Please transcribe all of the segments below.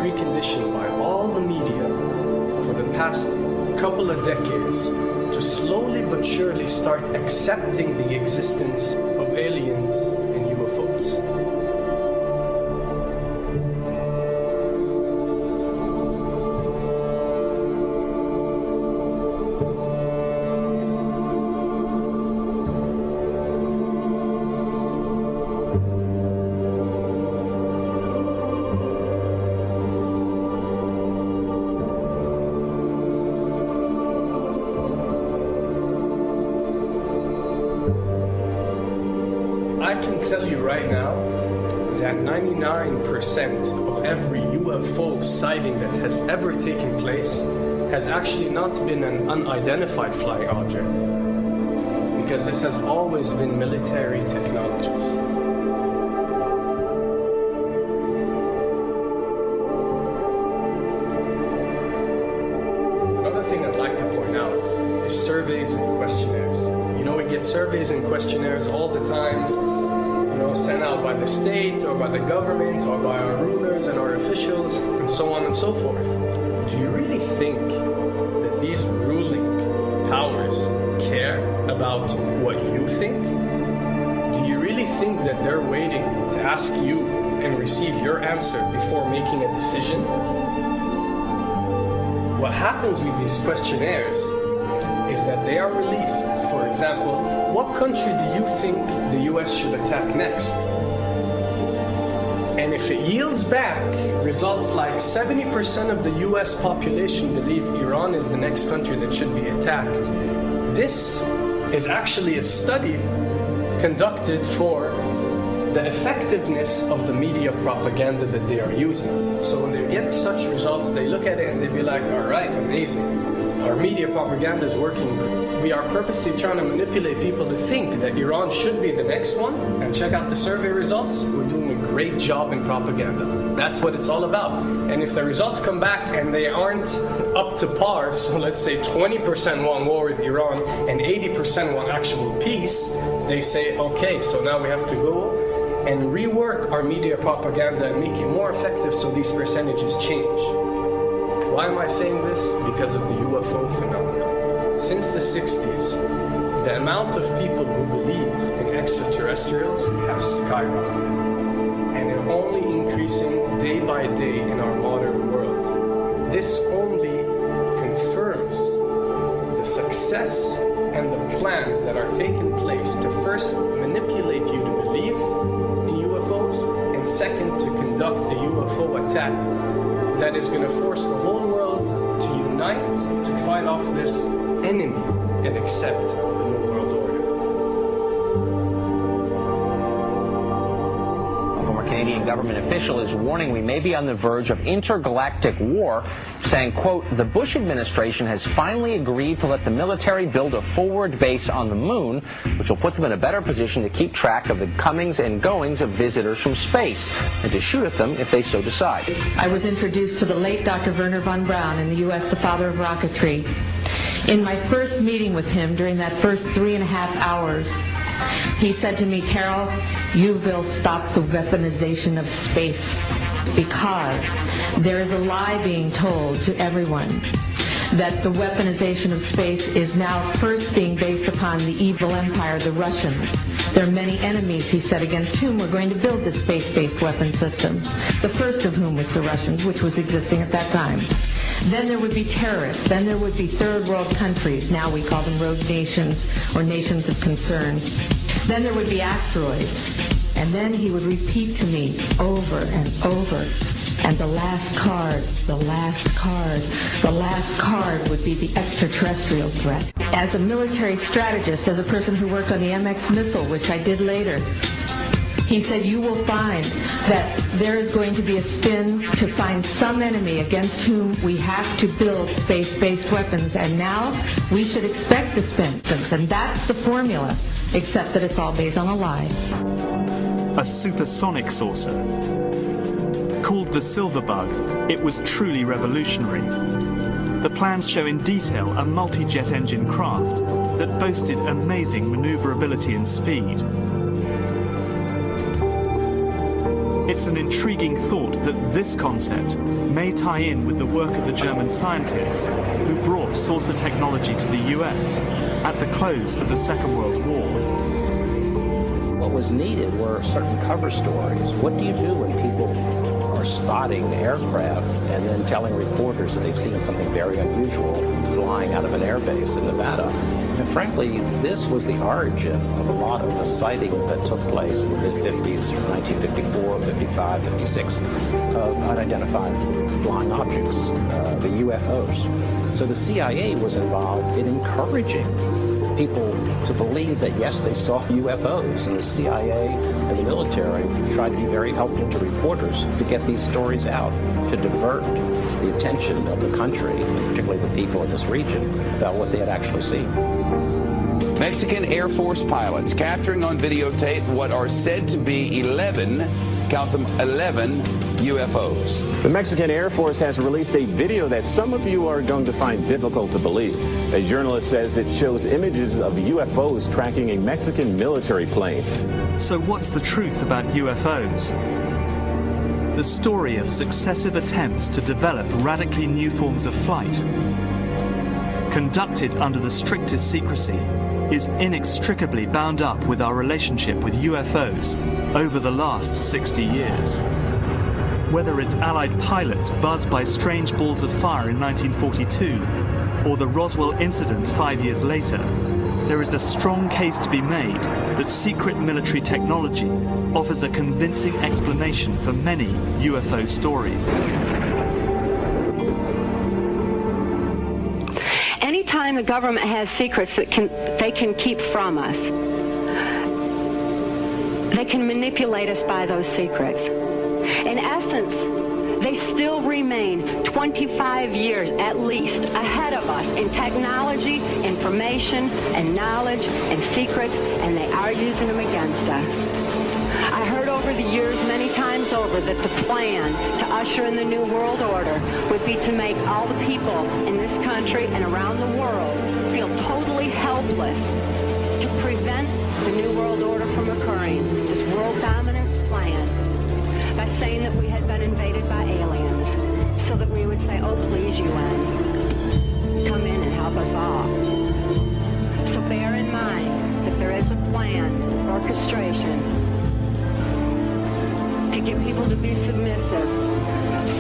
preconditioned by all the media for the past couple of decades to slowly but surely start accepting the existence of aliens and UFOs. I can tell you right now that 99% of every UFO sighting that has ever taken place has actually not been an unidentified flying object, because this has always been military technologies. Another thing I'd like to point out is surveys and questionnaires. You know, we get surveys and questionnaires all the time, sent out by the state or by the government or by our rulers and our officials and so on and so forth. Do you really think that these ruling powers care about what you think? Do you really think that they're waiting to ask you and receive your answer before making a decision? What happens with these questionnaires is that they are released. For example, what country do you think the US should attack next? And if it yields back results like 70% of the US population believe Iran is the next country that should be attacked, this is actually a study conducted for the effectiveness of the media propaganda that they are using. So when they get such results, they look at it and they be like, all right, amazing. Our media propaganda is working. We are purposely trying to manipulate people to think that Iran should be the next one, and check out the survey results. We're doing a great job in propaganda. That's what it's all about. And if the results come back and they aren't up to par, so let's say 20% want war with Iran and 80% want actual peace, they say, okay, so now we have to go and rework our media propaganda and make it more effective so these percentages change. Why am I saying this? Because of the UFO phenomenon. Since the 60s, the amount of people who believe in extraterrestrials have skyrocketed, and they're only increasing day by day in our modern world. This only confirms the success and the plans that are taking place to first manipulate you to believe in UFOs, and second, to conduct a UFO attack that is going to force the whole world to unite to fight off this enemy and accept the New World Order. A former Canadian government official is warning we may be on the verge of intergalactic war, saying, quote, the Bush administration has finally agreed to let the military build a forward base on the moon, which will put them in a better position to keep track of the comings and goings of visitors from space, and to shoot at them if they so decide. I was introduced to the late Dr. Wernher von Braun in the U.S., the father of rocketry. In my first meeting with him, during that first 3.5 hours, he said to me, Carol, you will stop the weaponization of space, because there is a lie being told to everyone that the weaponization of space is now first being based upon the evil empire, the Russians. There are many enemies, he said, against whom we're going to build this space-based weapon system, the first of whom was the Russians, which was existing at that time. Then there would be terrorists. Then there would be third world countries. Now we call them rogue nations or nations of concern. Then there would be asteroids. And then he would repeat to me over and over, and the last card, the last card, the last card would be the extraterrestrial threat. As a military strategist, as a person who worked on the MX missile, which I did later, he said, you will find that there is going to be a spin to find some enemy against whom we have to build space-based weapons, and now we should expect the spin. And that's the formula, except that it's all based on a lie. A supersonic saucer. Called the Silver Bug, it was truly revolutionary. The plans show in detail a multi-jet engine craft that boasted amazing maneuverability and speed. It's an intriguing thought that this concept may tie in with the work of the German scientists who brought saucer technology to the US at the close of the Second World War. What was needed were certain cover stories. What do you do when people are spotting aircraft and then telling reporters that they've seen something very unusual flying out of an airbase in Nevada? And frankly, this was the origin of a lot of the sightings that took place in the mid-50s, 1954, 55, 56, of unidentified flying objects, the UFOs. So the CIA was involved in encouraging people to believe that, yes, they saw UFOs, and the CIA and the military tried to be very helpful to reporters to get these stories out, to divert the attention of the country, and particularly the people in this region, about what they had actually seen. Mexican Air Force pilots capturing on videotape what are said to be 11, count them, 11 UFOs. The Mexican Air Force has released a video that some of you are going to find difficult to believe. A journalist says it shows images of UFOs tracking a Mexican military plane. So what's the truth about UFOs? The story of successive attempts to develop radically new forms of flight, conducted under the strictest secrecy, is inextricably bound up with our relationship with UFOs over the last 60 years. Whether it's Allied pilots buzzed by strange balls of fire in 1942 or the Roswell incident 5 years later, there is a strong case to be made that secret military technology offers a convincing explanation for many UFO stories. Anytime the government has secrets that they can keep from us, they can manipulate us by those secrets. In essence, they still remain 25 years at least ahead of us in technology, information, and knowledge and secrets, and they are using them against us. I heard over the years many times over that the plan to usher in the New World Order would be to make all the people in this country and around the world feel totally helpless to prevent the New World Order from occurring, this world dominance plan, by saying that we had been invaded by aliens, so that we would say, oh, please, UN, come in and help us all. So bear in mind that there is a plan, orchestration, to get people to be submissive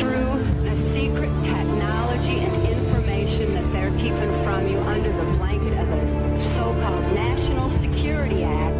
through a secret technology and information that they're keeping from you under the blanket of a so-called National Security Act.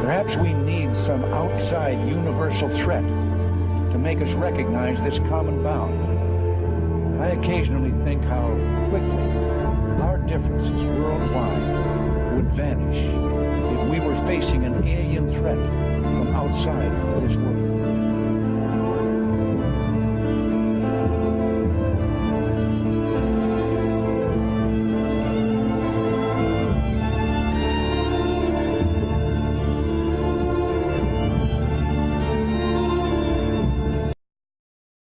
Perhaps we need some outside universal threat to make us recognize this common bound. I occasionally think how quickly our differences worldwide would vanish if we were facing an alien threat from outside this world.